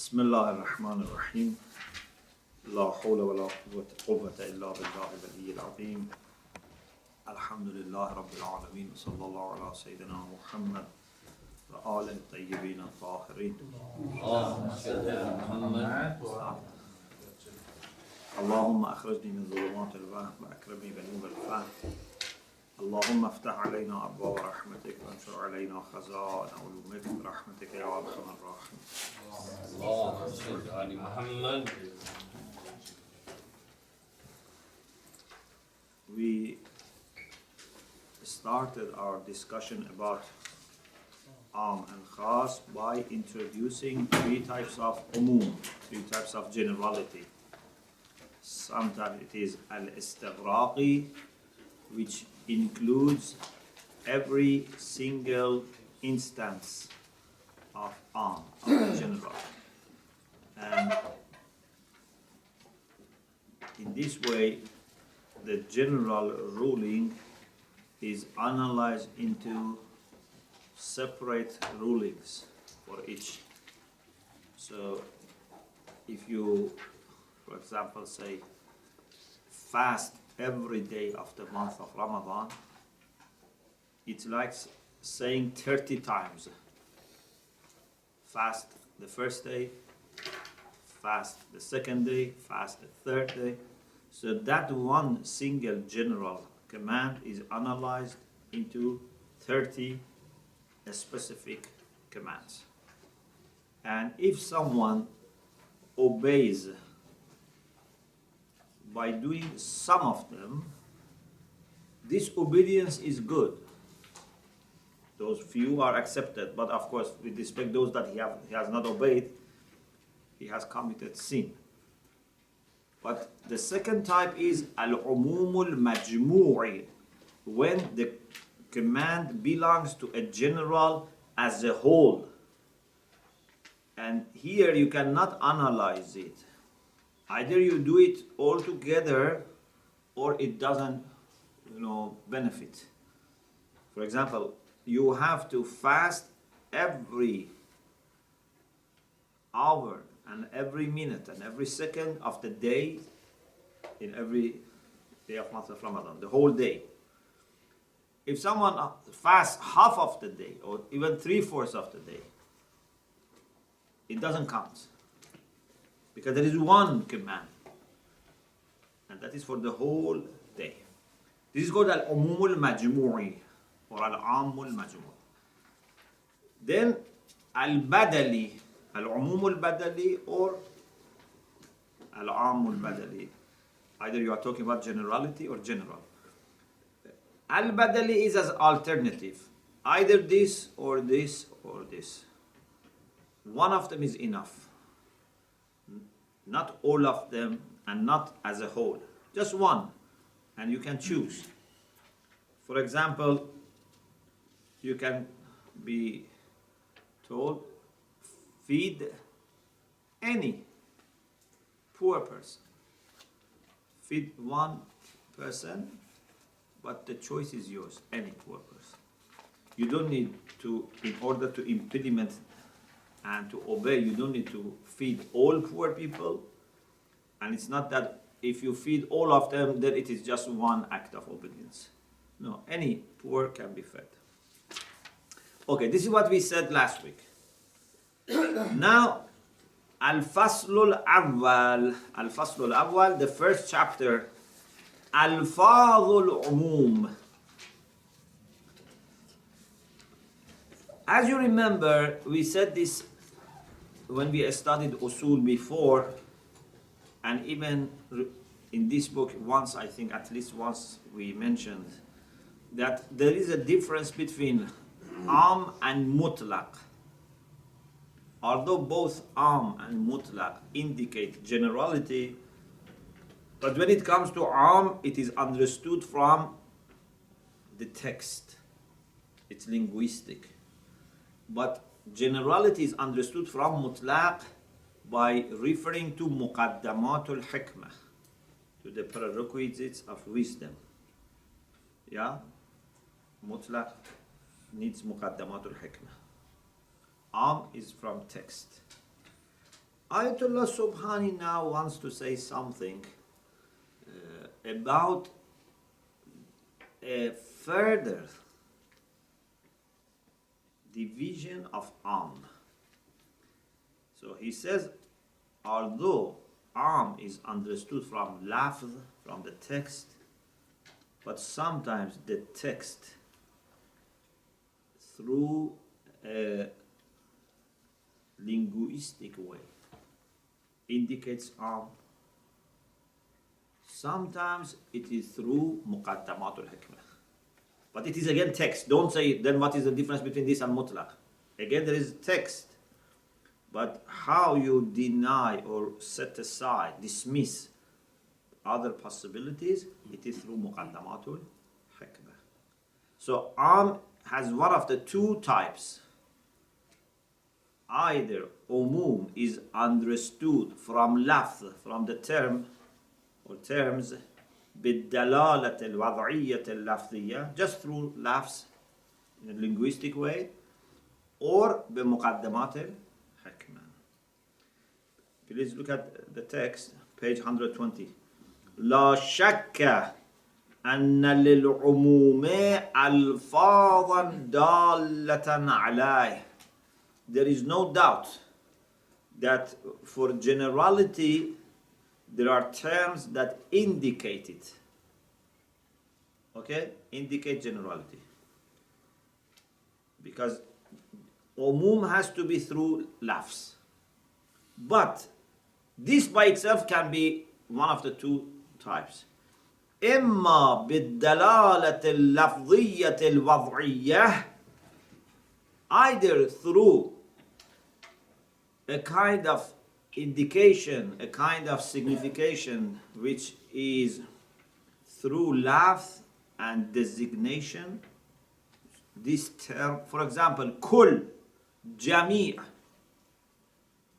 بسم الله الرحمن الرحيم لا حول ولا قوة إلا بالله العلي العظيم الحمد لله رب العالمين وصلى الله على سيدنا محمد وآله الطيبين الطاهرين اللهم أخرجني من ظلمات الوهم وأكرمني بنور الفهم اللهم افتح علينا أبواب رحمتك وانشر علينا خزائن علومك برحمتك يا أرحم الراحمين. اللهم صل على محمد. We started our discussion about Am and Khas by introducing three types of umum, three types of generality. Sometimes it is al-istighraqi, which includes every single instance of Am, of the general. And in this way, the general ruling is analyzed into separate rulings for each. So if you, for example, say fast every day of the month of Ramadan, it's like saying 30 times. Fast the first day, fast the second day, fast the third day. So that one single general command is analyzed into 30 specific commands. And if someone obeys by doing some of them, this obedience is good. Those few are accepted, but of course, with respect those that he has not obeyed, he has committed sin. But the second type is al-umumul majmu'i, when the command belongs to a general as a whole. And here you cannot analyze it. Either you do it all together or it doesn't, benefit. For example, you have to fast every hour and every minute and every second of the day in every day of month of Ramadan, the whole day. If someone fasts half of the day or even 3/4 of the day, it doesn't count. Because there is one command, and that is for the whole day. This is called al-umumul majmu'i or al-ammul majmu'. Then al-badali, al-umumul badali or al-ammul badali. Either you are talking about generality or general. Al-badali is as alternative. Either this or this or this. One of them is enough. Not all of them and not as a whole. Just one. And you can choose. For example, you can be told, feed any poor person. Feed one person, but the choice is yours, any poor person. You don't need to, in order to implement and to obey, you don't need to feed all poor people. And it's not that if you feed all of them, then it is just one act of obedience. No, any poor can be fed. Okay, this is what we said last week. Now, Al-Faslul Awwal. Al-Faslul Awwal, the first chapter. Al-Fadhul Umum. As you remember, we said this when we studied Usul before, and even in this book once, I think at least once we mentioned that there is a difference between Am and Mutlaq. Although both Am and Mutlaq indicate generality, but when it comes to Am, it is understood from the text. It's linguistic. But generality is understood from Mutlaq by referring to Muqaddamatul Hikmah, to the prerequisites of wisdom. Yeah? Mutlaq needs Muqaddamatul Hikmah. Am is from text. Ayatollah Subhani now wants to say something about a further division of am. So he says, although am is understood from lafz, from the text, but sometimes the text through a linguistic way indicates am. Sometimes it is through muqaddamat al-hikmah. But it is again text. Don't say, then what is the difference between this and mutlaq? Again, there is text. But how you deny or set aside, dismiss other possibilities, it is through muqaddamat al-hikmah. So am has one of the two types. Either umum is understood from lafz, from the term or terms, بالدلالة الوضعية اللفظية, just through lafz in a linguistic way, or بمقدمات الحكمة. Please look at the text, page 120. لا شك أن للعموم ألفاظا دالة عليه. There is no doubt that for generality there are terms that indicate it. Okay? Indicate generality. Because umum has to be through lafz. But this by itself can be one of the two types. إما بالدلالة اللفظية الوضعية, either through a kind of indication, a kind of signification which is through lafz and designation. This term, for example, kul, jami',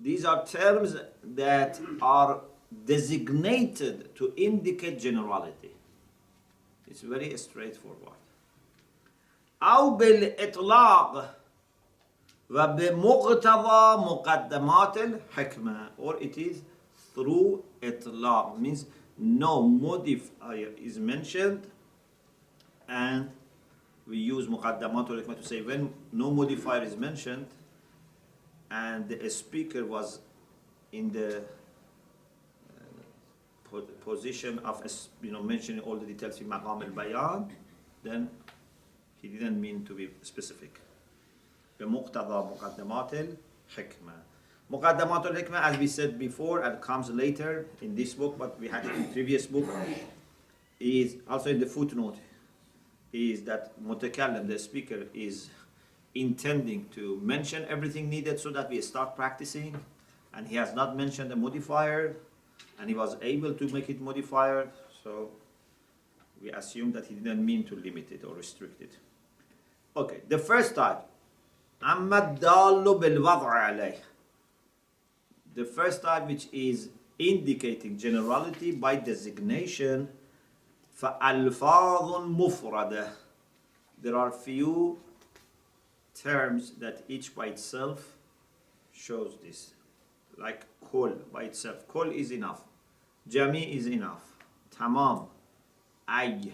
these are terms that are designated to indicate generality. It's very straightforward. أو بالإطلاق وبمقتضى مقدمات الحكمة, or it is through إطلاق, means no modifier is mentioned, and we use مقدمات الحكمة to say when no modifier is mentioned and the speaker was in the position of mentioning all the details in maqam al-bayan, then he didn't mean to be specific. بمقتضى مقدمات الحكمة. مقدمات الحكمة, as we said before, and comes later in this book, but we had it in the previous book, is also in the footnote, is that mutakallim, the speaker, is intending to mention everything needed so that we start practicing, and he has not mentioned a modifier, and he was able to make it modifier, so we assume that he didn't mean to limit it or restrict it. Okay, the first type, أما الدال بالوضع عليه. The first type, which is indicating generality by designation, فألفاظ مفردة. There are few terms that each by itself shows this. Like kul by itself. Kul is enough. Jami is enough. Tamam. Ay.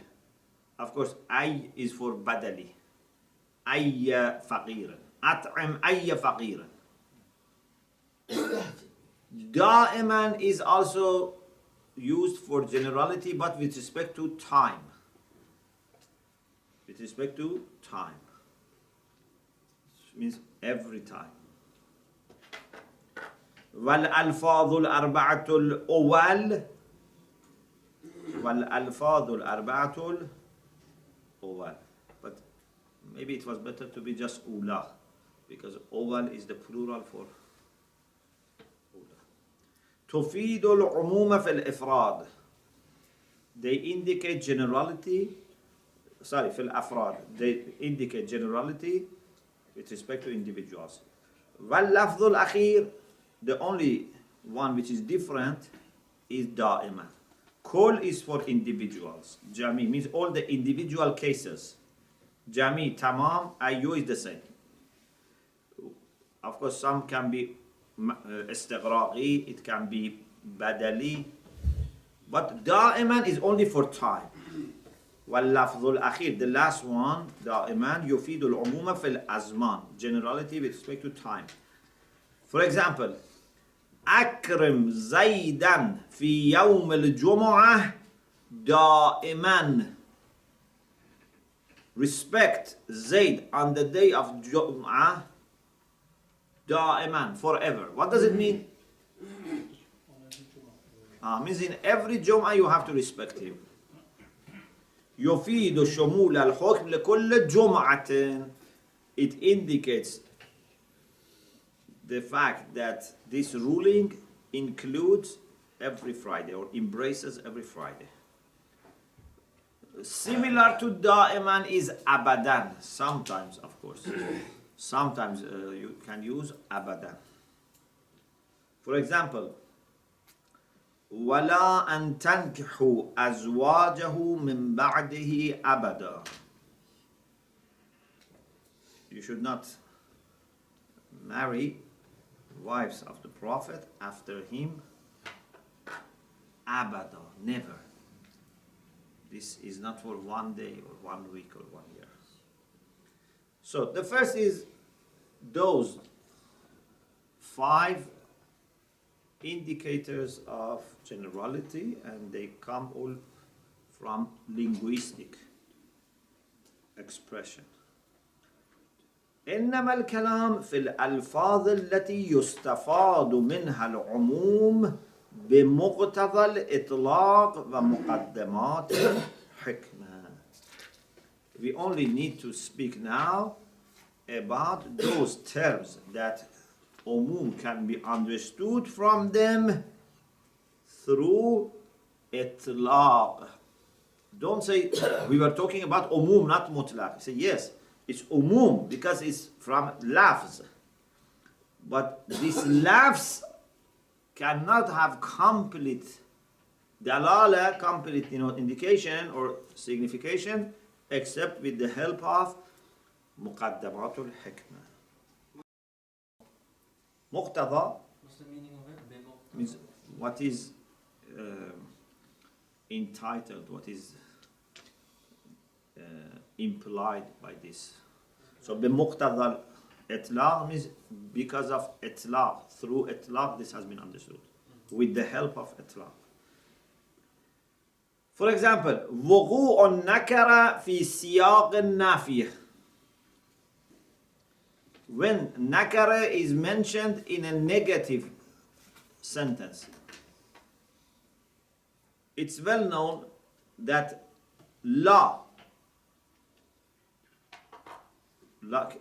Of course, ay is for badali. Ayya faqiran. At'im ayya faqiran. Da'iman is also used for generality, but with respect to time. With respect to time. It means every time. والألفاظ الأربعة الأول والألفاظ الأربعة الأول. But maybe it was better to be just أولى, because أول is the plural for أولى. تفيد العموم في الإفراد. They indicate generality. Sorry, في الأفراد. They indicate generality with respect to individuals. واللفظ الأخير, the only one which is different, is da'ima. Kul is for individuals. Jami means all the individual cases. Jami, tamam, ayu is the same. Of course, some can be استغراقي, it can be badali, but دائما is only for time. واللفظ الأخير, the last one, دائما يفيد العموم في الأزمان, generality with respect to time. For example, أكرم زيدا في يوم الجمعة دائما. Respect Zayd on the day of Jum'ah دائما, forever. What does it mean? Means in every Jum'ah you have to respect him. يفيد شمول الحكم لكل جمعة. It indicates the fact that this ruling includes every Friday or embraces every Friday. Similar to da'iman is abadan. Sometimes, of course. Sometimes you can use abadan. For example, وَلَا أَن تَنْكِحُوا أَزْوَاجَهُ مِنْ بَعْدِهِ أَبَدًا. You should not marry wives of the Prophet after him. Abada, never. This is not for 1 day or 1 week or 1 year. So the first is those 5 indicators of generality, and they come all from linguistic expression. إنما الكلام في الألفاظ التي يستفاد منها العموم بمقتضى الإطلاق ومقدمات الحكمة. We only need to speak now about those terms that umum can be understood from them through itlaq. Don't say we were talking about umum, not mutlaq. Say yes, it's umum because it's from lafz. But this lafz cannot have complete dalala, complete indication or signification, except with the help of muqaddamatul hikmah. Muqtada What's the meaning of it? means what is entitled, what is implied by this. So بمقتضى itlaq means because of itlaq, through itlaq this has been understood, with the help of itlaq. For example, وقوع النكرة في سياق النافية. When nakara is mentioned in a negative sentence, it's well known that la,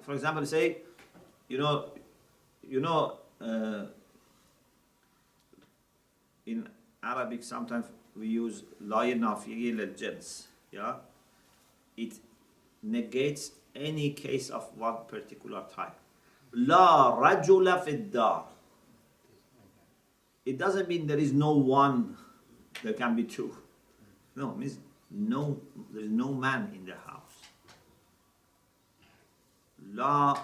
for example, say, in Arabic sometimes we use la nafiya lil jins, yeah? It negates any case of one particular type. La rajula fid dar. It doesn't mean there is no one, there can be two. No, it means no, there is no man in the house. La,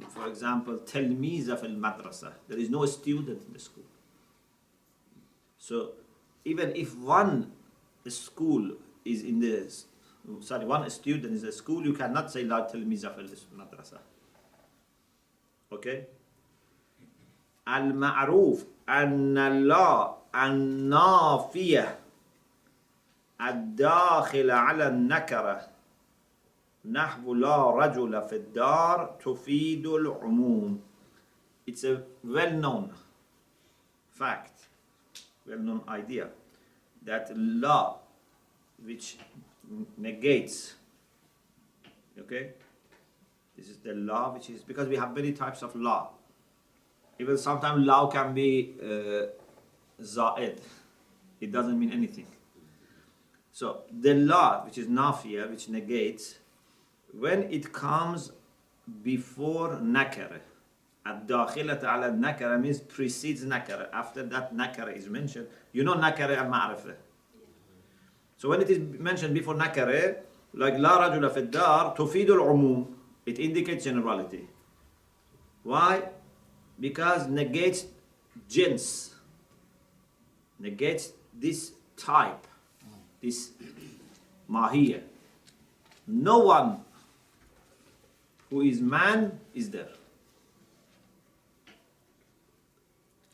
for example, telmiza fil madrasa. There is no student in the school. So even if one school is in the one student is a school, you cannot say la tilmiza fil madrasa. Okay? Al-ma'ruf anna la an-nafiya ad-dakhila ala an-nakara nahwu la rajula fi ad-dar tufidu al-umum. It's a well-known fact, well-known idea that la, which negates, okay, this is the law, which is because we have many types of law. Even sometimes law can be za'id, it doesn't mean anything. So the law, which is nafiya, which negates, when it comes before nakara, ad-dakhilata ala nakara means precedes nakara. After that nakara is mentioned, nakara al-ma'rifah. So when it is mentioned before nakara, like la rajula fi dar, tufidu al-umum, it indicates generality. Why? because negates jins, negates this type, this mahiyya. No one who is man is there.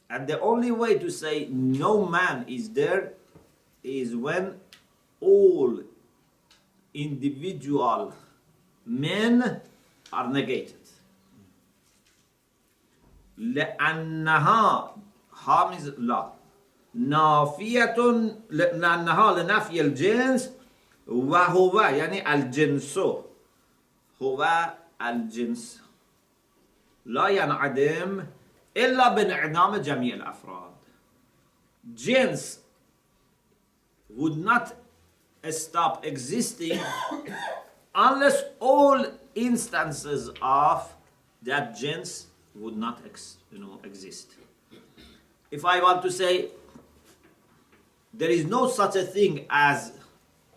And the only way to say no man is there is when all individual men are negated. لأنها ها means لا نافية لأنها لنفي الجنس وهو يعني الجنس هو الجنس لا ينعدم إلا بانعدام جميع الأفراد. Jins would not stop existing unless all instances of that jins would not exist. If I want to say there is no such a thing as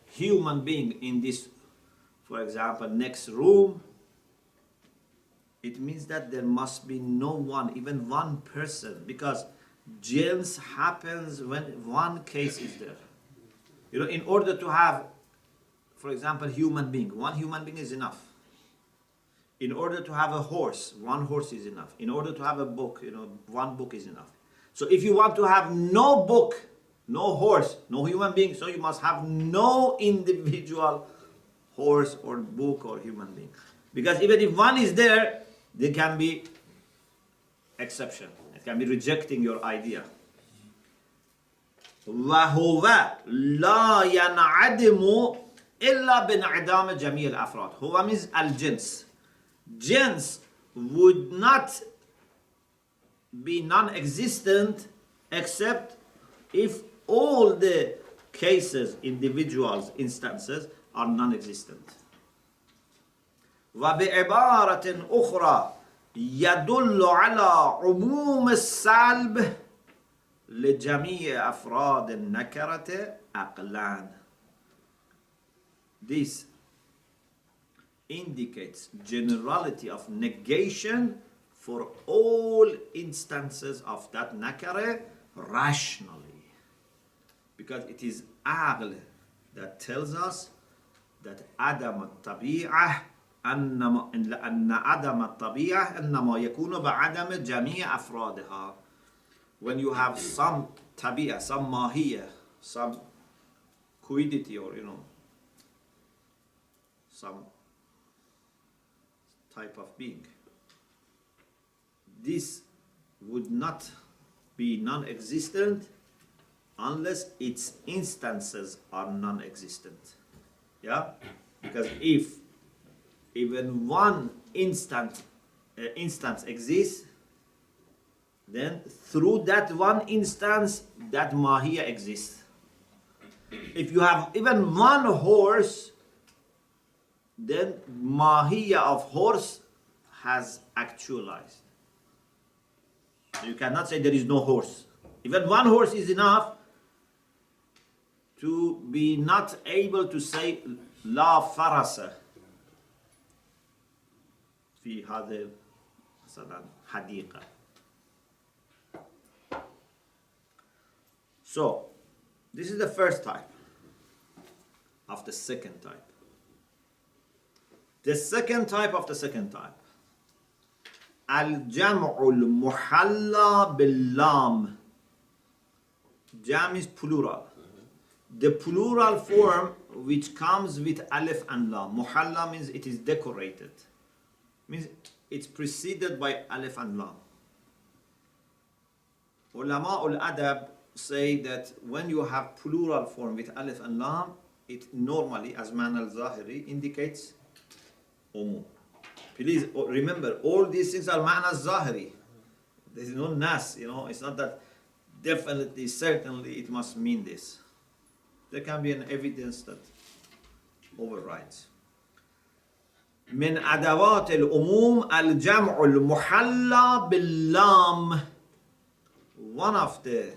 human being in this, for example, next room, it means that there must be no one, even one person, because jins happens when one case is there. In order to have, for example, human being, one human being is enough. In order to have a horse, one horse is enough. In order to have a book, one book is enough. So if you want to have no book, no horse, no human being, so you must have no individual horse or book or human being. Because even if one is there can be exception. It can be rejecting your idea. وَهُوَ لَا يَنْعَدِمُ إِلَّا بِانْعِدَامِ جَمِيعِ الْأَفْرَادِ. Huwa means al-jins. Jins would not be non-existent except if all the cases, individuals, instances are non-existent. وبعبارة أخرى يدل على عموم السلب لجميع أفراد النكرة عقلان. This indicates generality of negation for all instances of that nakara rationally. Because it is aql that tells us that Adam al-Tabi'ah أن عدم الطبيعة إنما يكون بعدم جميع أفرادها. When you have some tabi'ah, some mahiyya, some quiddity or some type of being, this would not be non-existent unless its instances are non-existent. Yeah? Because if even one instance exists, then through that one instance, that mahiyya exists. If you have even one horse, then mahiyya of horse has actualized. You cannot say there is no horse. Even one horse is enough to be not able to say la farasa في هذا مثلا حديقة. So, this is the first type of the second type. The second type of the second type. الجمع المحلى باللام. Jam is plural. The plural form which comes with alif and lam. Muhalla means it is decorated. Means it's preceded by alif and lam. Ulama al-adab say that when you have plural form with alif and lam, it normally, as man al-zahiri, indicates umum. Please remember, all these things are man al-zahiri. There is no nas, it's not that definitely, certainly it must mean this. There can be an evidence that overrides. من أدوات الأموم الجمع المحلى باللام. One of the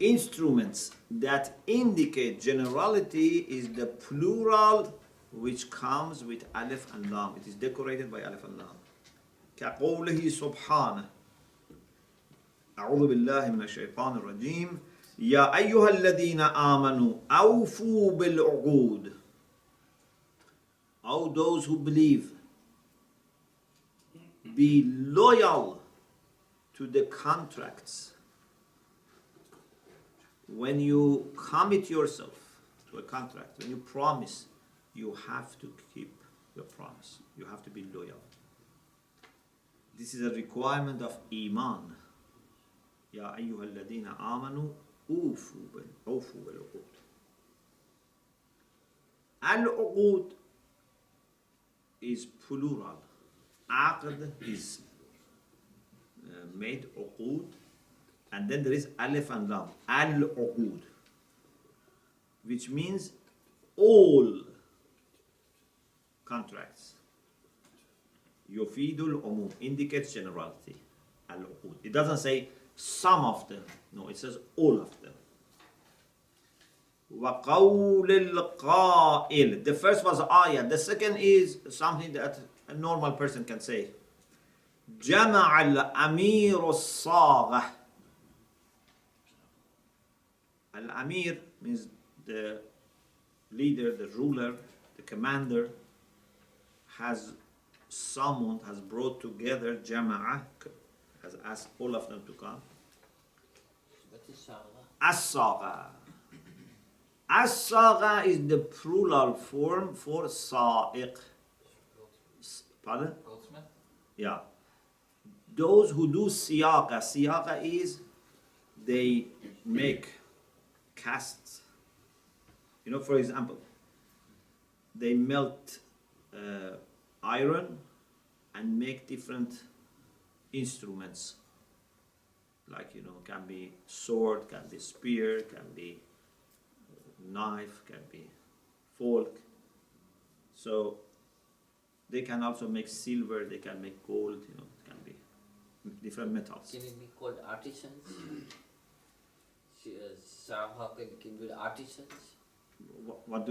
instruments that indicate generality is the plural which comes with alif and lam. It is decorated by alif and lam. كقوله سبحانه. أعوذ بالله من الشيطان الرجيم يا أيها الذين آمنوا أوفوا بالعقود. O those who believe, be loyal to the contracts. When you commit yourself to a contract, when you promise, you have to keep your promise. You have to be loyal. This is a requirement of Iman. يا أيها الذين آمنوا أوفوا بالعقود. Al-Uqud is plural. Aqd is made uqud, and then there is alif and lam. Al-Uqud, which means all contracts. Yufidul umum indicates generality. Al-Uqud. It doesn't say some of them. No, it says all of them. وَقَوْلِ الْقَائِلِ. The first was ayah. The second is something that a normal person can say. جَمَعَ الْأَمِيرُ الصَّاغَةِ. Al-Amir means the leader, the ruler, the commander has summoned, has brought together Jama'a, has asked all of them to come. As-Saga. As-Saga is the plural form for Sa'iq. Pardon? Goldsmith? Yeah. Those who do Siyaqa. Siyaqa is they make casts. You know, for example, they melt iron and make different instruments. Like, you know, can be sword, can be spear, can be knife, can be fork. So they can also make silver, they can make gold, you know, it can be different metals. Can it be called artisans? Sarah can be artisans? What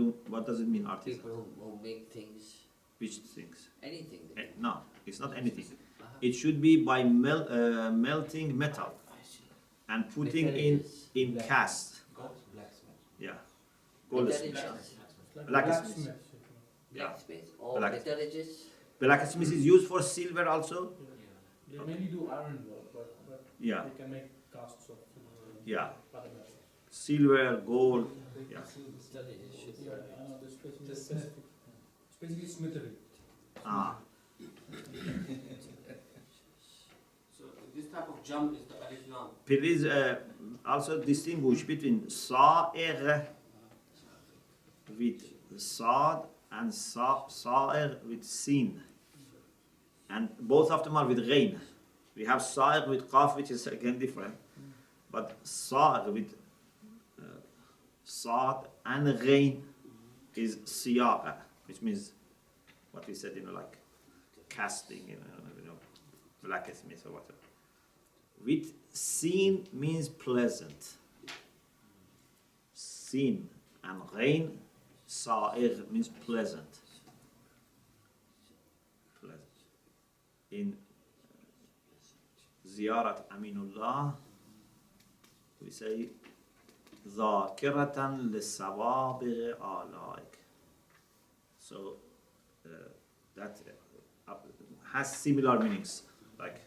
does it mean, artisan? People who make things, Which things? anything. No, it's not anything. Uh-huh. It should be by melting metal I see. and putting in cast. Blacksmith. Yeah, goldsmith. Metallurgists, Blacksmith. Yeah. blacksmiths or Blacksmith. metallurgists. Blacksmith is used for silver also. They mainly do iron work, but Yeah, they can make casts of yeah. other metals. Silver, gold. Yeah. Metallurgists should be Yeah, I know this specific. It's basically smithery. Ah, So this type of jump is the alif lam. please also distinguish between sa'ir with sad and sa'ir with sin. And both of them are with ghain. We have sa'ir with qaf, which is again different. But sa'ir with sad and ghain is siyaqa, which means what we said, you know, like casting, you know, blacksmith or whatever. With sin means pleasant. Sin and ghain, sa'ir means pleasant. Pleasant. In Ziyarat Aminullah, we say ذاكرة للسوابغ آلائك. So that has similar meanings, like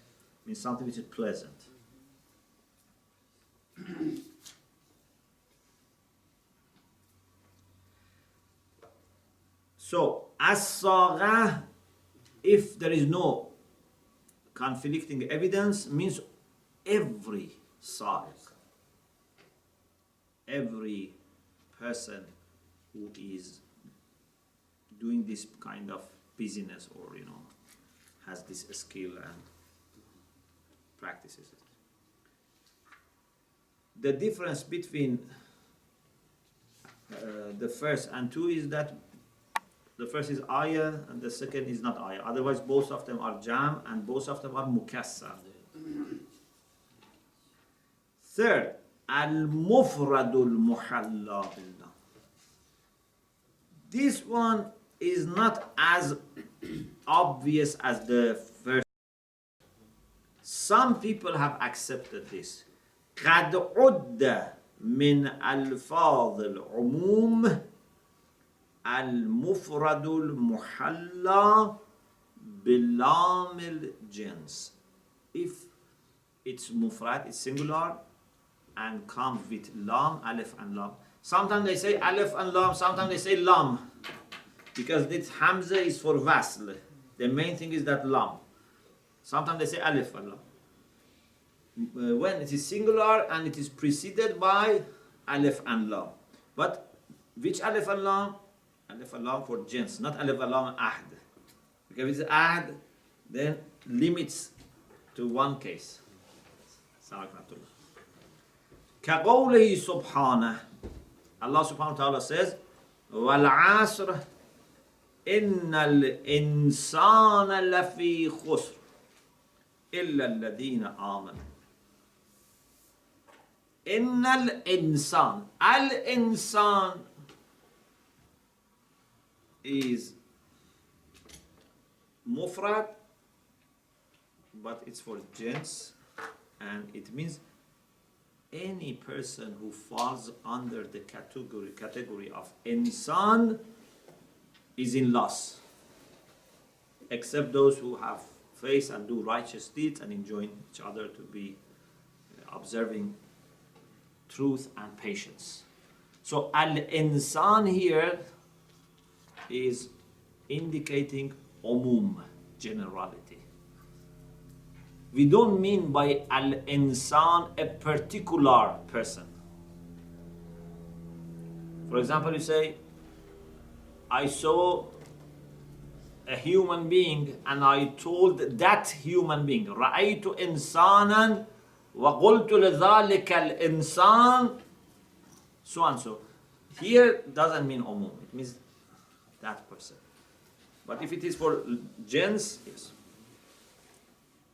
means something which is pleasant. So as-saghah, if there is no conflicting evidence, means every sa'ik, every person who is doing this kind of business or, you know, has this skill and practices it. The difference between the first and two is that the first is ayah and the second is not ayah. Otherwise, both of them are jam and both of them are mukassar. Third, al-mufradul muhalla billah. This one is not as obvious as the first. some people have accepted this. قد عد من ألفاظ العموم المفرد المحلى بلام الجنس. If it's mufrad, it's singular, and comes with lam, alif and lam. Sometimes they say alif and lam, sometimes they say lam, because this hamza is for wasl. The main thing is that lam. Sometimes they say alif and lam. When it is singular and it is preceded by alif and lam. But which alif and lam? Alif and lam for jins, not alif and lam ahd. Because if it's ahd, then limits to one case. كقوله سبحانه, Allah subhanahu wa ta'ala says, وَالْعَصْرِ إِنَّ الْإِنسَانَ لَفِي خُسْرٍ إِلَّا الَّذِينَ آمَنُوا. إِنَّ الْإِنسَانَ, al-insan is mufrad, but it's for jins, and it means any person who falls under the category of insan is in loss, except those who have faith and do righteous deeds and enjoin each other to be observing truth and patience. So al-insan here is indicating umum, generality. We don't mean by al-insan a particular person. For example, you say, I saw a human being and I told that human being, رَأَيْتُ إِنسَانًا وَقُلْتُ لِذَلِكَ الْإِنسان, so and so. Here doesn't mean umum, it means that person. But if it is for gens, yes.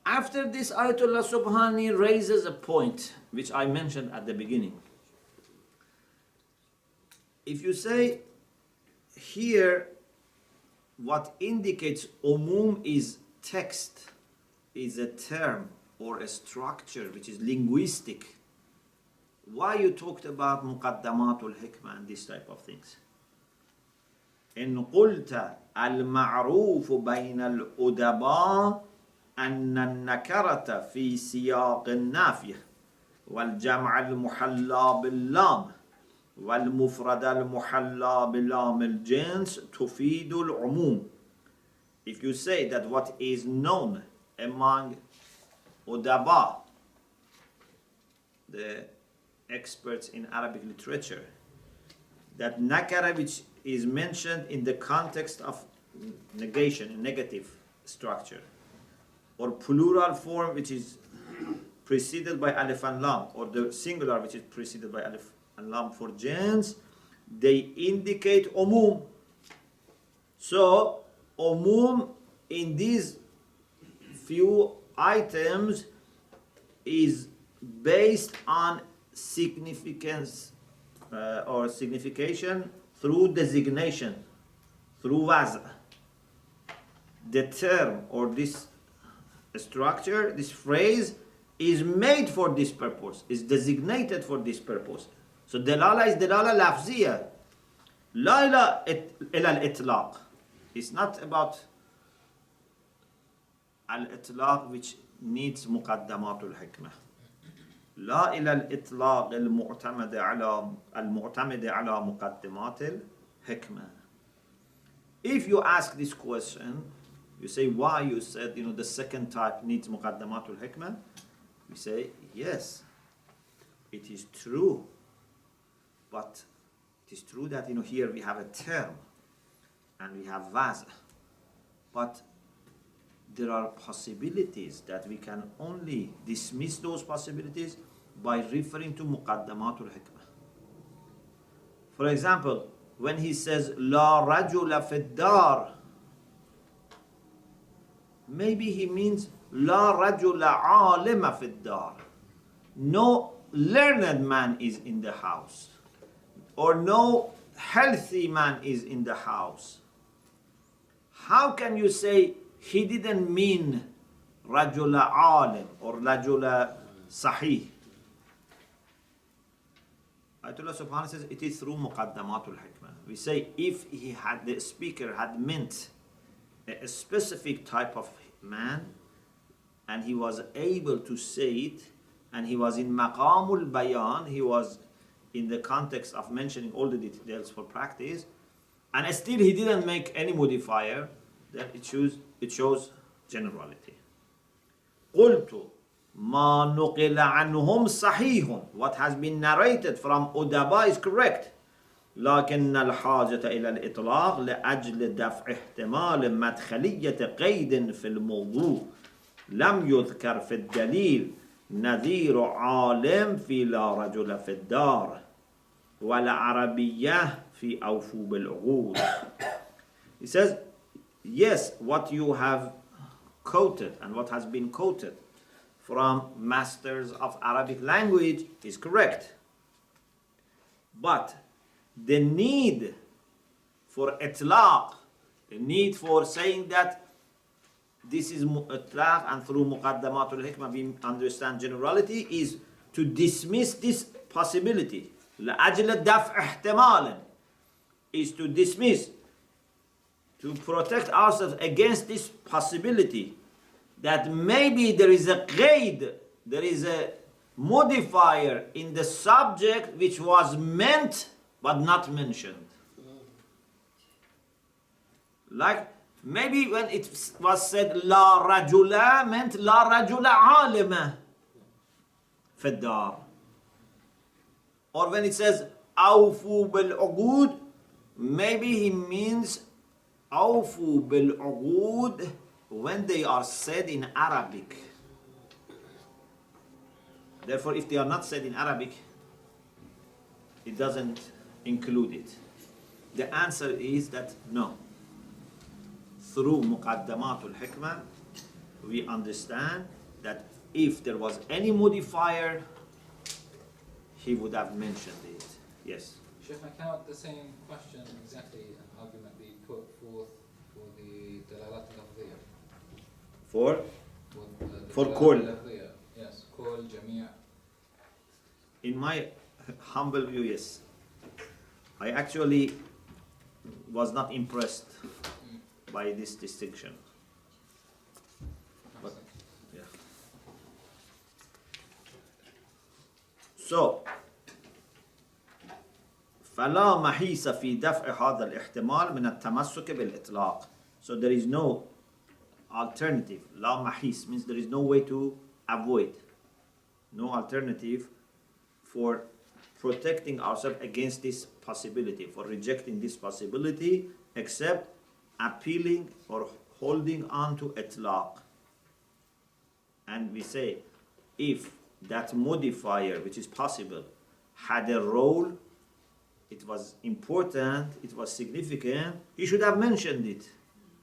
After this, Ayatollah Subhani raises a point which I mentioned at the beginning. If you say here what indicates umum is text, is a term or a structure which is linguistic, why you talked about muqaddamatul hikmah and this type of things? إن قلت المعروف بين الأدباء أن النكرة في سياق النافية والجمع المحلى باللام والمفرد المحلى بلام الجنس تفيد العموم. If you say that what is known among udaba, the experts in Arabic literature, that nakara which is mentioned in the context of negation, negative structure, or plural form which is preceded by alif and lam, or the singular which is preceded by alif and lam for gens, they indicate umum. So umum in these few items is based on significance or signification through designation, through waz. The term or this structure, this phrase is made for this purpose, is designated for this purpose. So dalala is dalala lafziya, la ila al-itlaq. It's not about al-itlaq which needs muqaddamatul hikmah. لا إلى الإطلاق المعتمد على مقدمات الحكمة. If you ask this question, you say why you said the second type needs muqaddamatul hikmah. We say yes, it is true, but it is true that here we have a term and we have vaz, but there are possibilities that we can only dismiss those possibilities by referring to muqaddamatul hikmah. For example, when he says la rajula fid dar, maybe he means la rajula alima fid dar, no learned man is in the house, or no healthy man is in the house. How can you say he didn't mean رجل عالم or رجل صحيح. Ayatollah Subhanahu says it is through muqaddamatul hikmah. We say if the speaker had meant a specific type of man and he was able to say it and he was in maqamul bayan, he was in the context of mentioning all the details for practice, and still he didn't make any modifier, then it shows generality. قلت ما نقل عنهم صحيح. What has been narrated from Udaba is correct. لكن الحاجة إلى الإطلاق لأجل دفع احتمال مدخلية قيد في الموضوع لم يذكر في الدليل نذير عالم في لا رجل في الدار ولا عربية في أوفوا بالعقود. He says, yes, what you have quoted and what has been quoted from masters of Arabic language is correct. But the need for itlaq, the need for saying that this is itlaq and through muqaddamatul hikmah we understand generality is to dismiss this possibility. لأجل دفع احتمال is to dismiss, to protect ourselves against this possibility that maybe there is a qaid, there is a modifier in the subject which was meant but not mentioned. Like maybe when it was said la rajula meant la rajula alima fi dar. Or when it says awfu bil uqud, maybe he means awfu bil uqud when they are said in Arabic. Therefore, if they are not said in Arabic, it doesn't include it. The answer is that no. Through muqaddamatul hikmah, we understand that if there was any modifier, he would have mentioned it. Yes. Sheikh, cannot the same question exactly and argument be put forth for the dalalat al-lafziyya? For kull. Yes, kull, jami'. In my humble view, yes. I actually was not impressed by this distinction. But, yeah. So, فلا محيص في دفع هذا الاحتمال من التمسك بالإطلاق. So there is no alternative. لا محيص means there is no way to avoid. No alternative for protecting ourselves against this possibility, for rejecting this possibility, except appealing or holding on to itlaq. And we say, if that modifier, which is possible, had a role, it was important, it was significant, he should have mentioned it.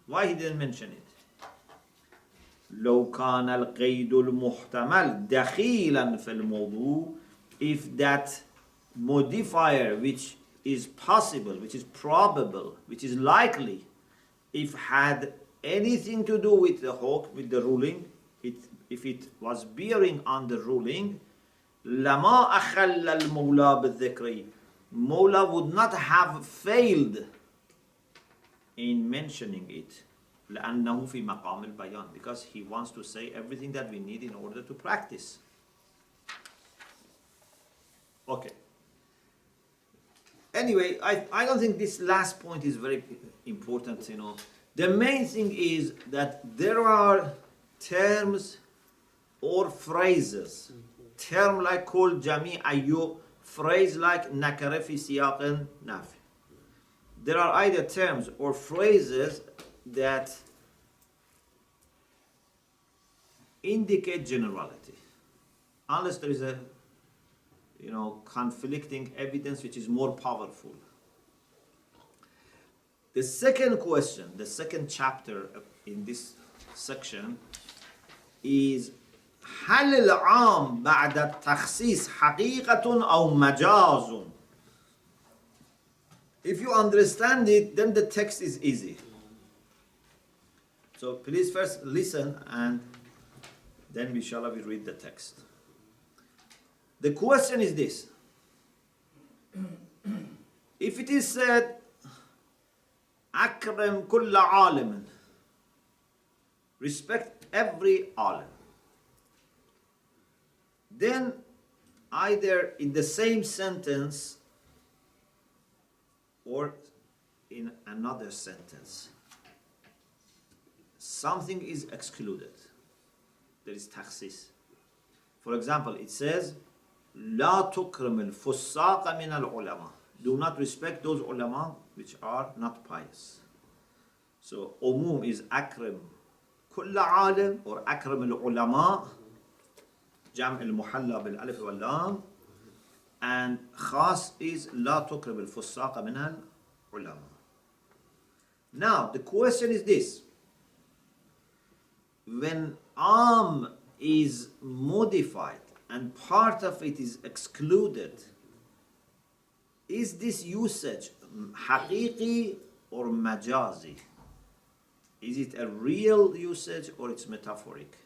Why he didn't mention it? لو كان القيد المحتمل دخيلا في الموضوع, if that modifier which is possible, which is probable, which is likely, if had anything to do with the hukm, with the ruling, if it was bearing on the ruling, لما أخل المولى بالذكر, Mawla would not have failed in mentioning it. لأنه في مقام البيان, because he wants to say everything that we need in order to practice. Okay. Anyway, I don't think this last point is very important, The main thing is that there are terms or phrases. Term like kol, jami, ayyu, phrase like nakara fi siyaq nafi. There are either terms or phrases that indicate generality, unless there is a conflicting evidence which is more powerful. The second question, the second chapter in this section is هل العام بعد التخصيص حقيقة أو مجاز? If you understand it, then the text is easy. So please first listen and Then inshallah we read the text. The question is this. If it is said, Akram kulla aliman, respect every alim, then either in the same sentence or in another sentence, something is excluded. There is takhsis. For example, it says, لا تكرم الفساق من العلماء. Do not respect those ulama which are not pious. So, umum is akram kulla alim or akram al-ulama, jam al-muhalla bil-alif wal-lam, and khas is لا تكرم الفساق من العلماء. Now, the question is this. When is modified and part of it is excluded, is this usage haqiqi or majazi? Is it a real usage or it's metaphoric?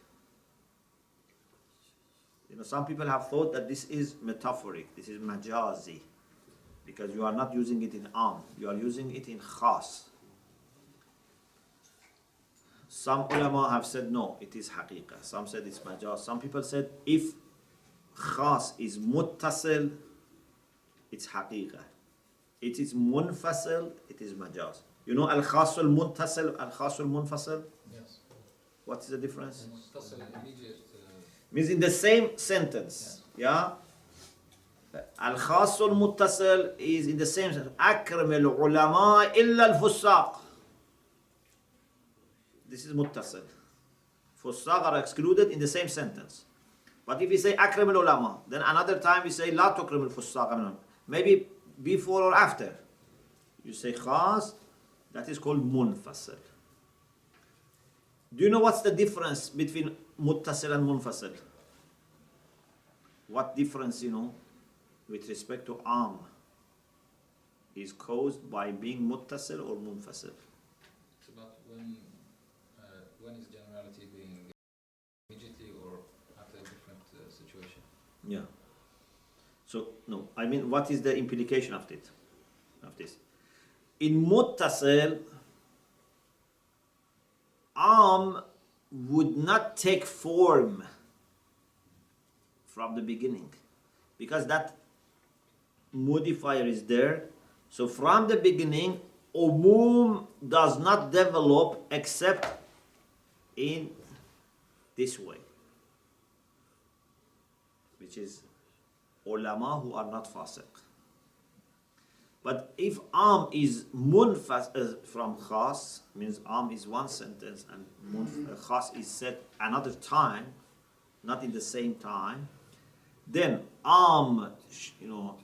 You know, some people have thought that this is metaphoric, this is majazi, because you are not using it in you are using it in khas. Some ulama have said no, it is haqiqah. Some said it's majaz. Some people said if khas is muttasil, it's haqiqah. It is munfasil, it is majaz. You know al-khas al-muttasil, al-khas al-munfasil? Yes. What is the difference? Muttasil, immediate. Means in the same sentence. Yeah? Al-khas al-muttasil is in the same sentence. Akram al-ulama illa al-fusaq. This is muttasil. Fusaq are excluded in the same sentence. But if we say akram al-ulama, then another time we say la tukram al-fusaq. Maybe before or after. You say khas, that is called munfasil. Do you know what's the difference between muttasil and munfasil? What difference, you know, with respect to is caused by being muttasil or munfasil? It's about when is generality being immediately or after a different situation? Yeah. So, no, I mean, what is the implication of it? Of this? In muttasil, would not take form from the beginning because that modifier is there. So from the beginning, umum does not develop except in this way, which is ulama who are not fasiq. But if is munfas from khas, means is one sentence and khas is said another time, not in the same time, then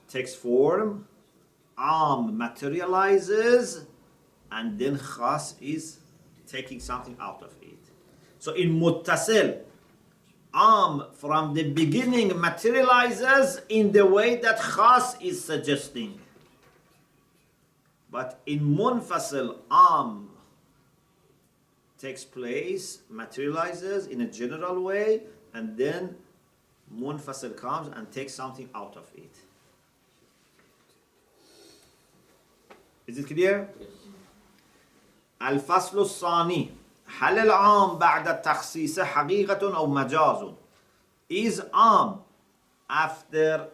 takes form, materializes, and then khas is taking something out of it. So in muttasil, from the beginning materializes in the way that khas is suggesting. But in munfasil, takes place, materializes in a general way, and then munfasil comes and takes something out of it. Is it clear? الفصل الثاني هل العام بعد التخصيص حقيقة أو مجاز? Is after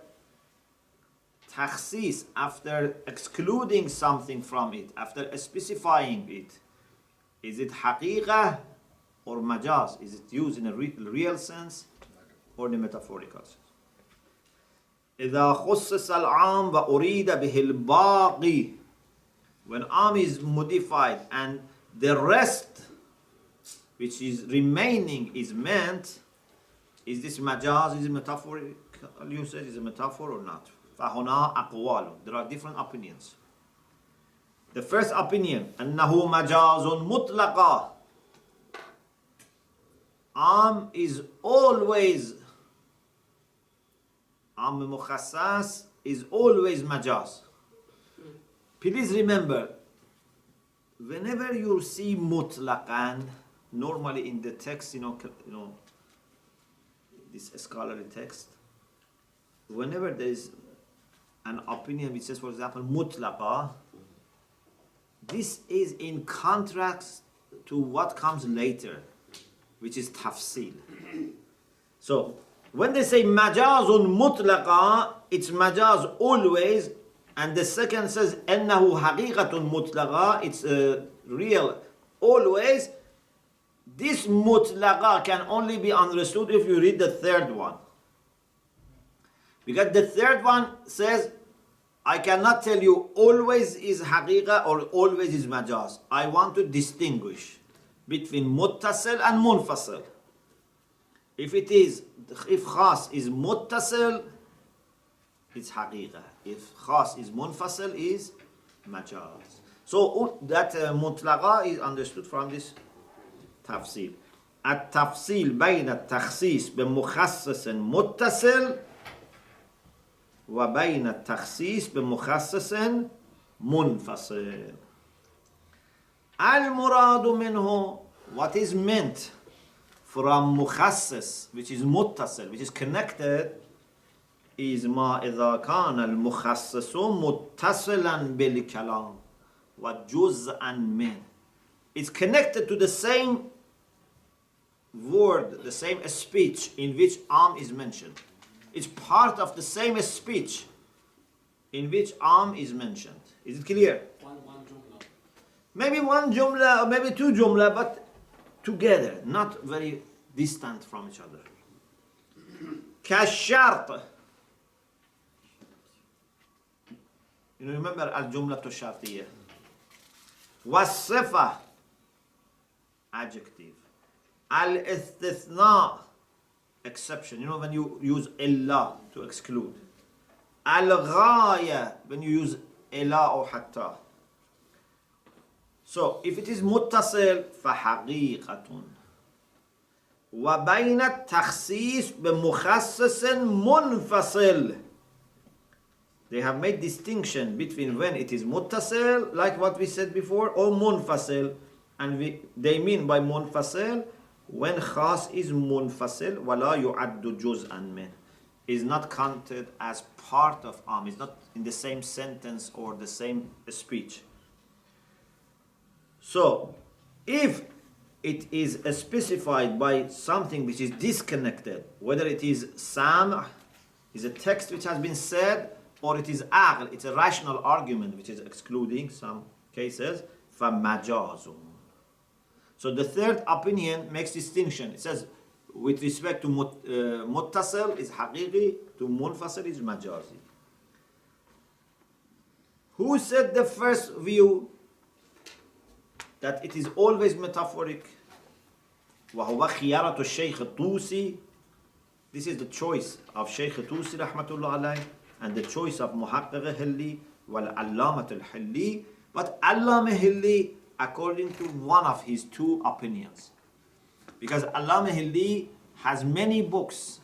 takhsis, after excluding something from it, after specifying it, is it haqiqah or majaz? Is it used in a real sense or the metaphorical sense? إذا خصص العام وأريد به الباقي, when is modified and the rest which is remaining is meant, is this majaz, is it metaphorical usage, is it metaphor or not? فهنا أقوال. There are different opinions. The first opinion, أنه مجاز مطلقا. Is always, مخصص is always majaz. Please remember, whenever you see mutlaqan, normally in the text, this scholarly text, whenever there is an opinion which says, for example, mutlaqa, this is in contrast to what comes later, which is tafsil. So, when they say majazun mutlaqa, it's majaz always, and the second says ennahu haqiqatun mutlaqa, it's real always. This mutlaqa can only be understood if you read the third one. Because the third one says, I cannot tell you always is haqiqa or always is majaz. I want to distinguish between muttasil and munfasil. If khas is muttasil, it's haqiqa. If khas is munfasil, is majaz. So that mutlaqa is understood from this tafsil. التفصيل بين التخصيص بمخصص متصل وبين التخصيص بمخصص منفصل. المراد منه, what is meant from مخصص, which is متصل, which is connected, is ما إذا كان المخصص متصلا بالكلام وجزءا منه. It's connected to the same word, the same speech in which am is mentioned. It's part of the same speech in which am is mentioned. Is it clear? One jumla. Maybe one jumla or maybe two jumla, but together, not very distant from each other. كالشرط. You remember al-jumla الشرطية. والصفة, adjective. Al-istithna, exception. You know when you use illa to exclude. Al-ghaya, when you use ila or hatta. So if it is muttasil, فحقيقة. وبين التخصيص بمخصص منفصل. They have made distinction between when it is muttasil, like what we said before, or munfasil. And they mean by munfasil, when khas is munfasil, ولا يعد جزءا منه, is not counted as part of am, is not in the same sentence or the same speech. So, if it is specified by something which is disconnected, whether it is sam, is a text which has been said, or it is aql, it's a rational argument which is excluding some cases, فَمَجَازٌ. So the third opinion makes distinction. It says, with respect to muttasil is haqiqi, to munfasil is majazi. Who said the first view that it is always metaphoric? وَهُوَ خِيَارَةُ الشَّيْخِ الطُّوسِي. This is the choice of Shaykh Tusi rahmatullah alayh, and the choice of Muhaqqiq Hilli wal Allamat al-Hilli. But Allama Hilli, according to one of his two opinions. Because Allama Hilli has many books.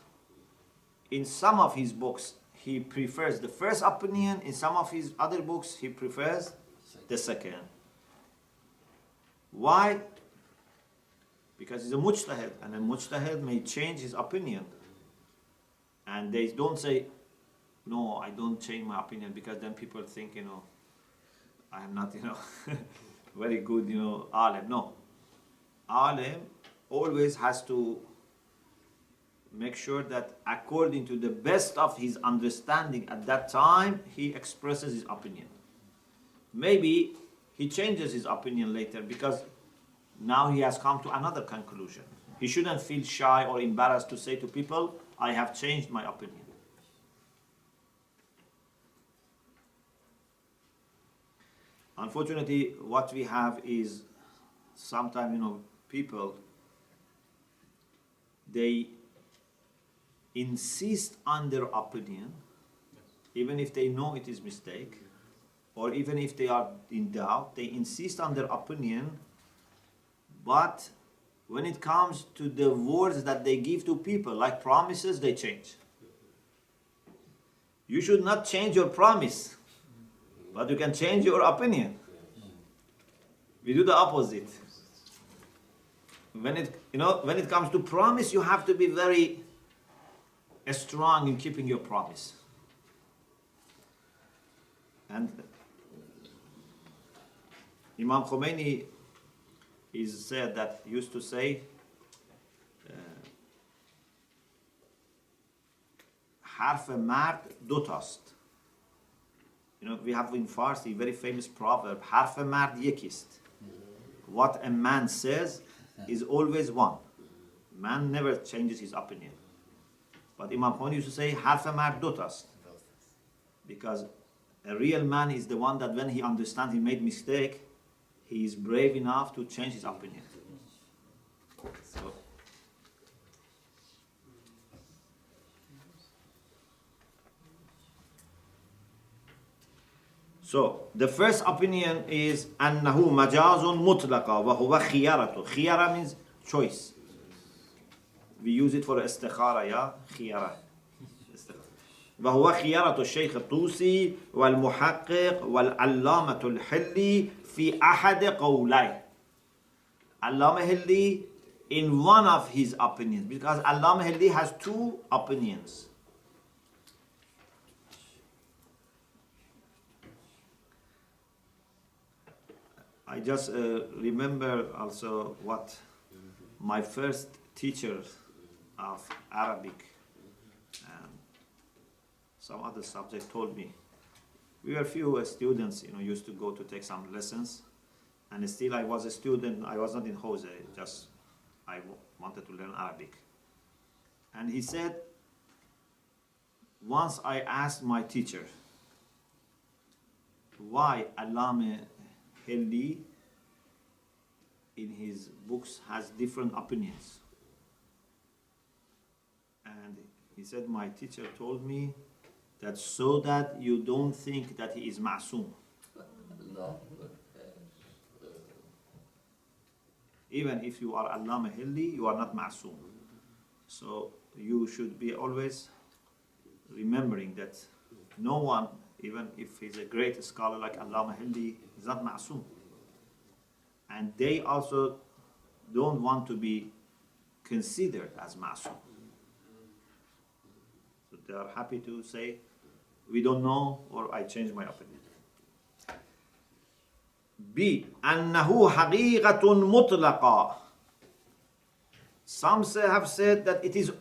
In some of his books, he prefers the first opinion. In some of his other books, he prefers the second. Why? Because he's a mujtahid, and a mujtahid may change his opinion. And they don't say, no, I don't change my opinion, because then people think, I am not, very good, alim. No. Alim always has to make sure that according to the best of his understanding at that time, he expresses his opinion. Maybe he changes his opinion later because now he has come to another conclusion. He shouldn't feel shy or embarrassed to say to people, I have changed my opinion. Unfortunately, what we have is sometimes, people, they insist on their opinion, even if they know it is mistake, or even if they are in doubt, they insist on their opinion, but when it comes to the words that they give to people, like promises, they change. You should not change your promise, but you can change your opinion. We do the opposite. When it comes to promise, you have to be very strong in keeping your promise. And Imam Khomeini is said that used to say, حرف مرد دوتاست. You know, we have in Farsi very famous proverb, حرف مرد یکیست. What a man says is always one. Man never changes his opinion. But Imam Khomeini used to say, حرف مرد دوتاست. Because a real man is the one that when he understands he made mistake, he is brave enough to change his opinion. So the first opinion is أنه مجاز مطلقا وهو خيارته. خيارة means choice. We use it for استخارة, yeah? خيارة. وهو خيارة الشيخ الطوسي والمحقق والعلامة الحلي في أحد قوليه. Allama Hilli in one of his opinions, because Allama Hilli has two opinions. I just remember also what my first teacher of Arabic and some other subject told me. We were few students, used to go to take some lessons, and still I was a student. I was not in Jose, just I wanted to learn Arabic. And he said, once I asked my teacher, why Allama Hilli in his books has different opinions. And he said, my teacher told me that so that you don't think that he is ma'soom. No. Even if you are Allama Hilli, you are not ma'soom. So you should be always remembering that no one, even if he's a great scholar like Allama Hilli, is not ma'soom. And they also don't want to be considered as ma'soom. So they are happy to say, we don't know, or I change my opinion. B. أنه حقيقة مطلقة. Some have said that it is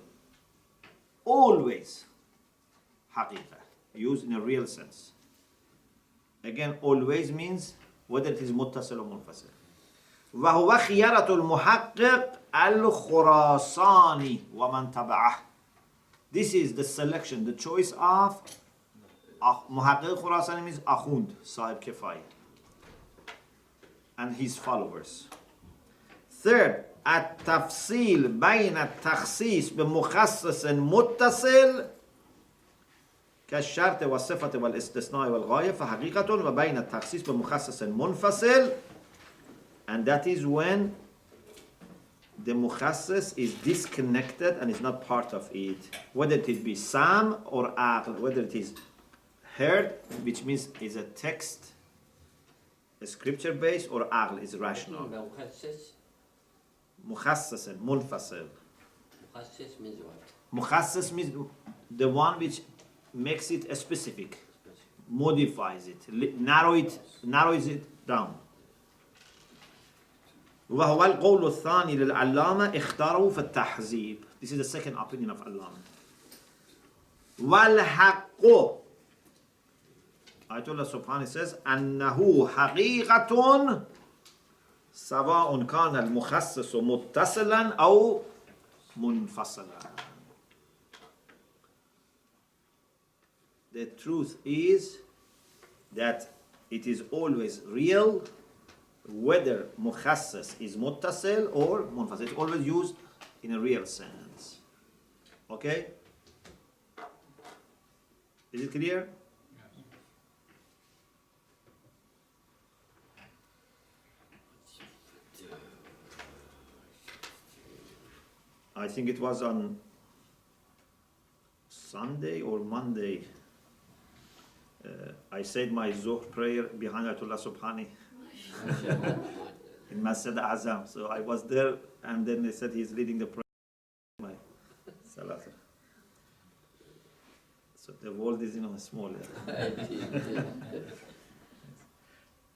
always حقيقة, used in a real sense. Again, always means whether it is متصل or منفصل. وهو خيارة المحقق الخراساني ومن تبعه. This is the selection, the choice of محقق خراساني means أخوند, صاحب كفاية, and his followers. Third, التفصيل بين التخصيص بمخصص متصل كالشرط والصفة والاستثناء والغاية فحقيقة وبين التخصيص بمخصص منفصل, and that is when the mukhassis is disconnected and is not part of it, whether it be sam or aql, whether it is heard, which means is a text, a scripture based, or aql is rational. Mukhassis and munfasil. Mukhassis means what? Mukhassis means the one which makes it specific, modifies it, narrows it down. وهو القول الثاني للعلامة اختاره في التحزيب. This is the second opinion of Allama. والحق, Ayatollah Subhani says أنه حقيقة سواء كان المخصص متصلا أو منفصلا. The truth is that it is always real, whether mukhassis is muttasil or munfasil. It's always used in a real sense. Okay? Is it clear? I think it was on Sunday or Monday. I said my Zuhr prayer behind Ayatollah Subhani in Masjid Azam. So I was there, and then they said he's leading the prayer. My Salah. So the world is small.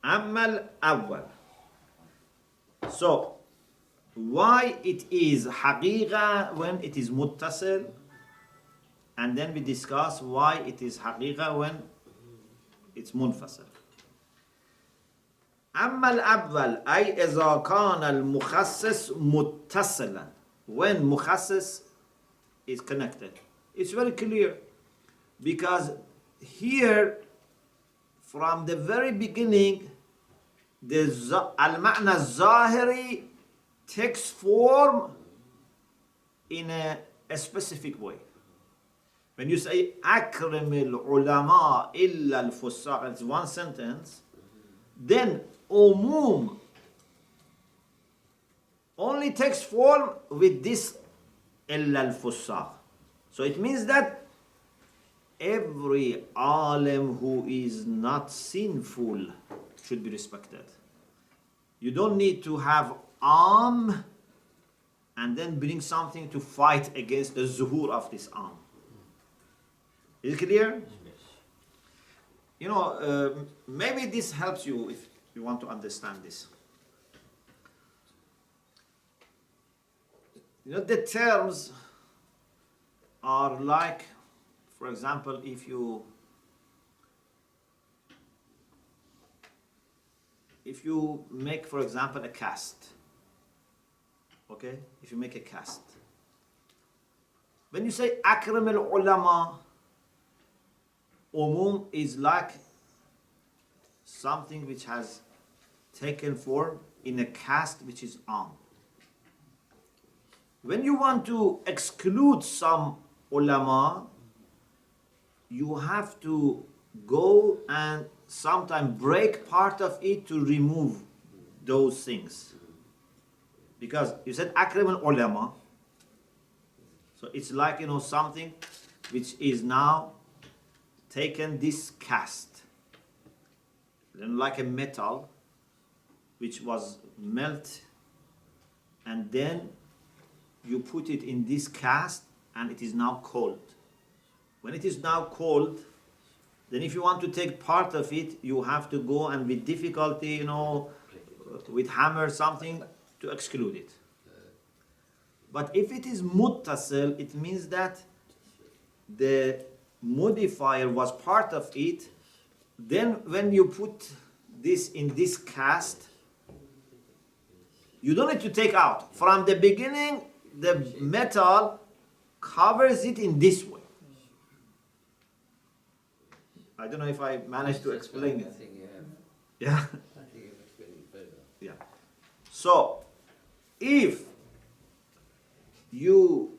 Amal awwal. So why it is haqiqa when it is muttasil, and then we discuss why it is haqiqa when it's munfasil. أما الأول أي إذا كان المخصص متصلا, when مخصص is connected. It's very clear because here from the very beginning the المعنى الظاهري takes form in a specific way. When you say أكرم العلماء إلا الفساق, it's one sentence, then umum only takes form with this إلا الفساق. So it means that every alim who is not sinful should be respected. You don't need to have and then bring something to fight against the zuhur of this Is it clear? Maybe this helps you if you want to understand this. The terms are like, for example, if you make, for example, a cast. Okay? If you make a cast. When you say akram al-ulama, umum is like something which has taken form in a cast which is am. When you want to exclude some ulama, you have to go and sometimes break part of it to remove those things. Because you said akram al-ulama, so it's like something which is now taken this cast, then like a metal which was melt, and then you put it in this cast and it is now cold. When it is now cold, then if you want to take part of it, you have to go and with difficulty, with hammer something to exclude it. But if it is muttasil, it means that the modifier was part of it. Then when you put this in this cast, you don't need to take out. From the beginning, the metal covers it in this way. I don't know if I managed to explain it. Yeah. Yeah. So, if you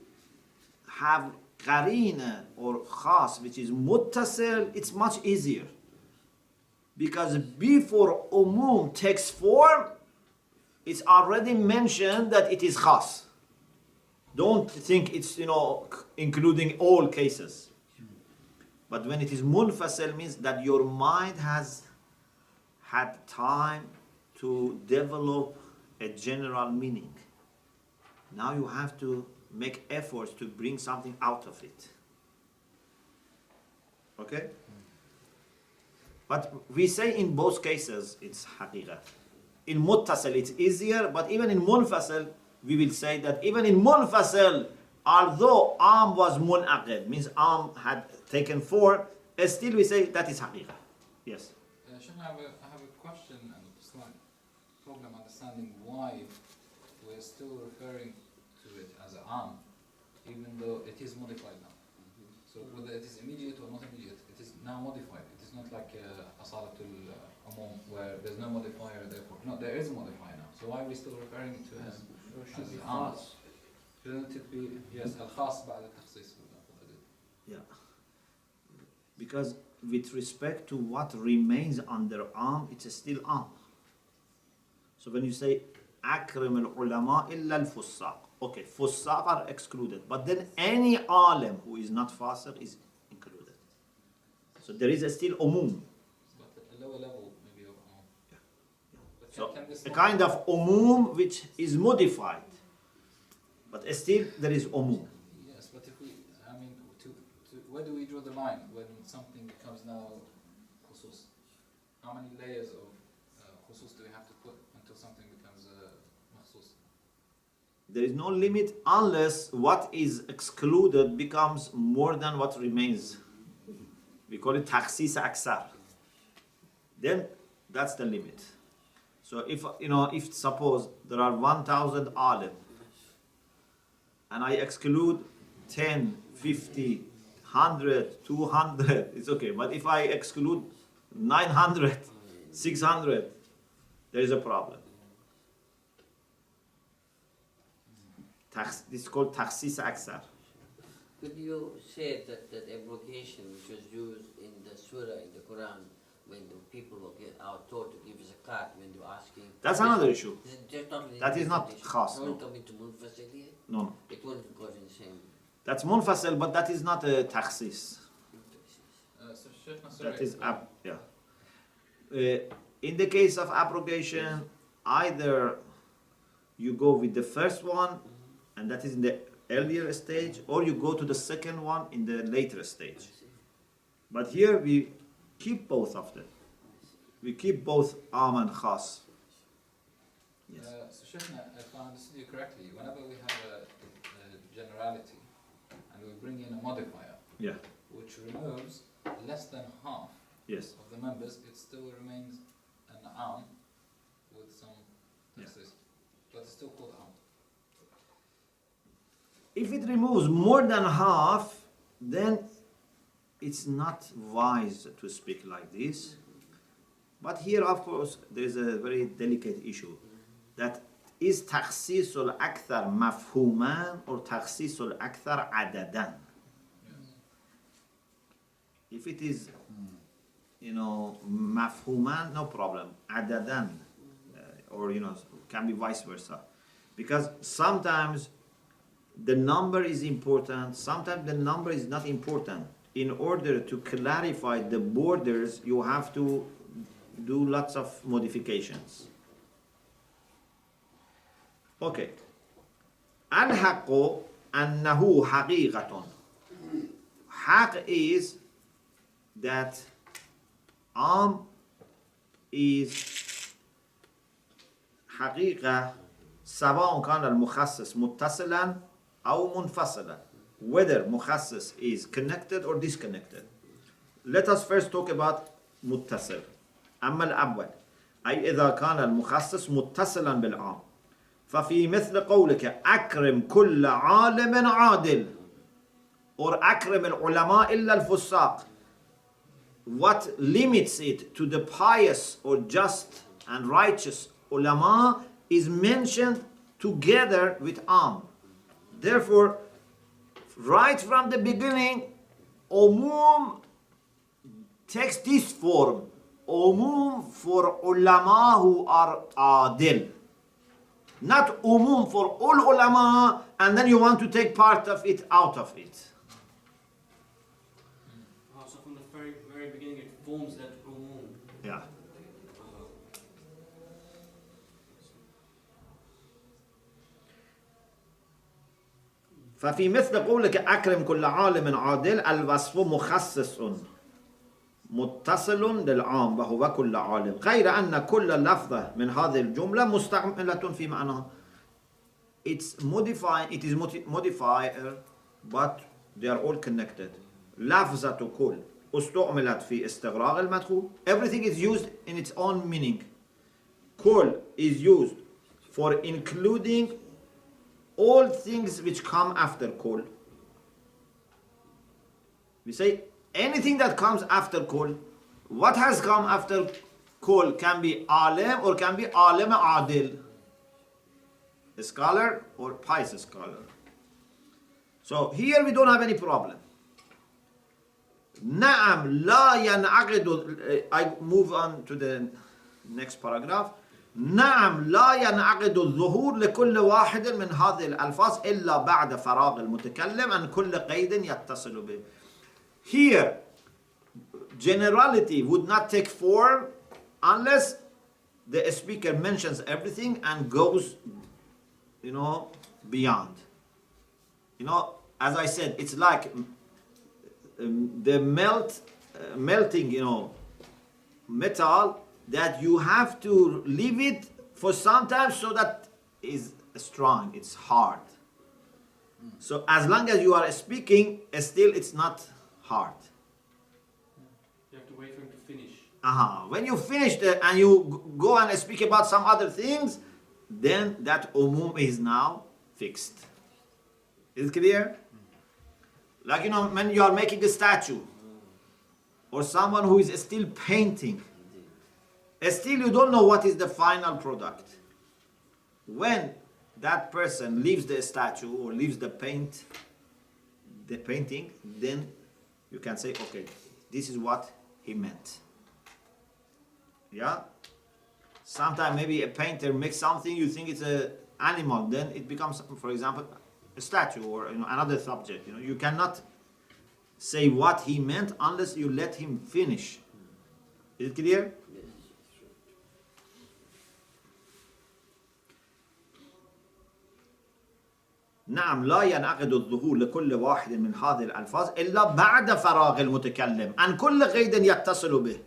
have qarina or khas which is muttasil, it's much easier. Because before umum takes form, it's already mentioned that it is khas. Don't think it's, including all cases. But when it is munfasil, means that your mind has had time to develop a general meaning. Now you have to make efforts to bring something out of it. Okay? But we say in both cases it's haqiqah. In muttasil it's easier, but even in munfasil we will say that even in munfasil, although am was munaqid, means am had taken form, still we say that is haqiqah. Yes? Sheikh, I have a question and a slight problem understanding why we're still referring to it as an am, even though it is modified now. So whether it is immediate or not immediate, it is now modified. It is not like asalatul umum where there's no modifier, therefore. No, there is a modifier now. So why are we still referring to it as am? Shouldn't it be, yes, al-khas ba'd al-takhsis? Yeah. Because with respect to what remains under am, it's still am. So when you say akrim al-ulama illa al-fussaq, okay, fussaq are excluded, but then any alim who is not fasiq is included. So there is still umum. But a lower level maybe of am. Yeah. But So can this a not kind of umum which is modified, but still there is umum. Yes, but if we, where do we draw draw the line when something becomes now khusus? How many layers of khusus do we have to put until something becomes makhsus? There is no limit unless what is excluded becomes more than what remains. We call it takhsis aksar. Then that's the limit. So if suppose there are 1,000 alim and I exclude 10, 50, 100, 200, it's okay. But if I exclude 900, 600, there is a problem. This is called takhsis aksar. Could you say that that abrogation which was used in the surah in the Quran when the people are told to give zakat when they were asking? That's another issue. That is not interpretation. khas, It won't no. come into munfasil here. No. It won't go in the same. That's munfasil, but that is not a takhsis. So Shaykhna, sorry, That is in the case of abrogation, either you go with the first one, and that is in the earlier stage, or you go to the second one in the later stage. But here we keep both of them. We keep both am and khas. Yes. So Shaykhna, if I understood you correctly, whenever we have a generality and we bring in a modifier Yeah. which removes less than half Yes. of the members, it still remains an arm with some taxes, but it's still called arm. If it removes more than half, then it's not wise to speak like this. But here, of course, there is a very delicate issue. That is takhsis al-akthar mafhuman or takhsis al-akthar adadan. If it is, mafhuman, no problem. Adadan, or can be vice versa, because sometimes the number is important, sometimes the number is not important. In order to clarify the borders, you have to do lots of modifications. Okay. Al-haqqu annahu haqiqatun. Haq is that is حقيقة سواء كان المخصص متصلا أو منفصلا, whether مخصص is connected or disconnected. Let us first talk about متصل. أما الأول أي إذا كان المخصص متصلا بالعام ففي مثل قولك أكرم كل عالم عادل or أكرم العلماء إلا الفساق. What limits it to the pious or just and righteous ulama is mentioned together with am. Therefore, right from the beginning, umum takes this form. Umum for ulama who are adil. Not umum for all ulama, and then you want to take part of it out of it. So from the very, very beginning, it forms that umum. Yeah. ففي مثل قولك أكرم كل عالم عادل الوصف مخصص متصل للعام وهو كل عالم غير أن كل لفظة من هذه الجملة مستعملة في معناها. It is modifier, but they are all connected. لفظة كل استعملت في استغراق المدخول. Everything is used in its own meaning. كل is used for including all things which come after kul. We say anything that comes after kul. What has come after kul can be alim or can be alim adil, a scholar or pious scholar. So here we don't have any problem. Na'am la yan'aqidu. I move on to the next paragraph. نعم لا ينعقد الظهور لكل واحد من هذه الألفاظ إلا بعد فراغ المتكلم عن كل قيد يتصل به. Here, generality would not take form unless the speaker mentions everything and goes, beyond. As I said, it's like the melting, metal, that you have to leave it for some time so that is strong, it's hard. So as long as you are speaking, still it's not hard. You have to wait for him to finish. When you finish and you go and speak about some other things, then that umum is now fixed. Is it clear? Like, when you are making a statue, or someone who is still painting, still you don't know what is the final product. When that person leaves the statue or leaves the painting, then you can say, okay, this is what he meant. Yeah? Sometimes maybe a painter makes something, you think it's an animal, then it becomes, for example, a statue or another subject. You cannot say what he meant unless you let him finish. Is it clear? نعم لا ينعقد الظهور لكل واحد من هذه الألفاظ إلا بعد فراغ المتكلم عن كل قيد يتصل به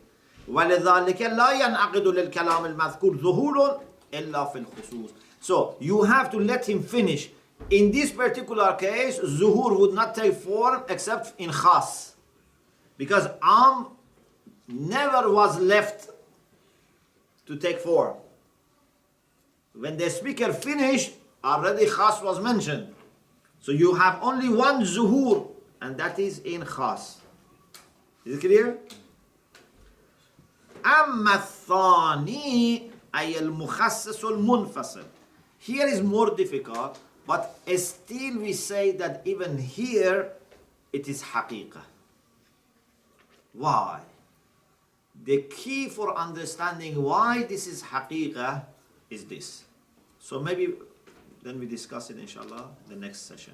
ولذلك لا ينعقد للكلام المذكور ظهور إلا في الخصوص. So you have to let him finish. In this particular case, zuhur would not take form except in khas, because never was left to take form. When the speaker finished, already khas was mentioned. So you have only one zuhur, and that is in khas. Is it clear? أما الثاني أي المخصص المنفصل. Here is more difficult, but still we say that even here it is haqiqah. Why? The key for understanding why this is haqiqah is this. So maybe then we discuss it inshallah the next session.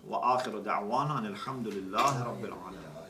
وآخر دعوانا أن الحمد لله رب العالمين.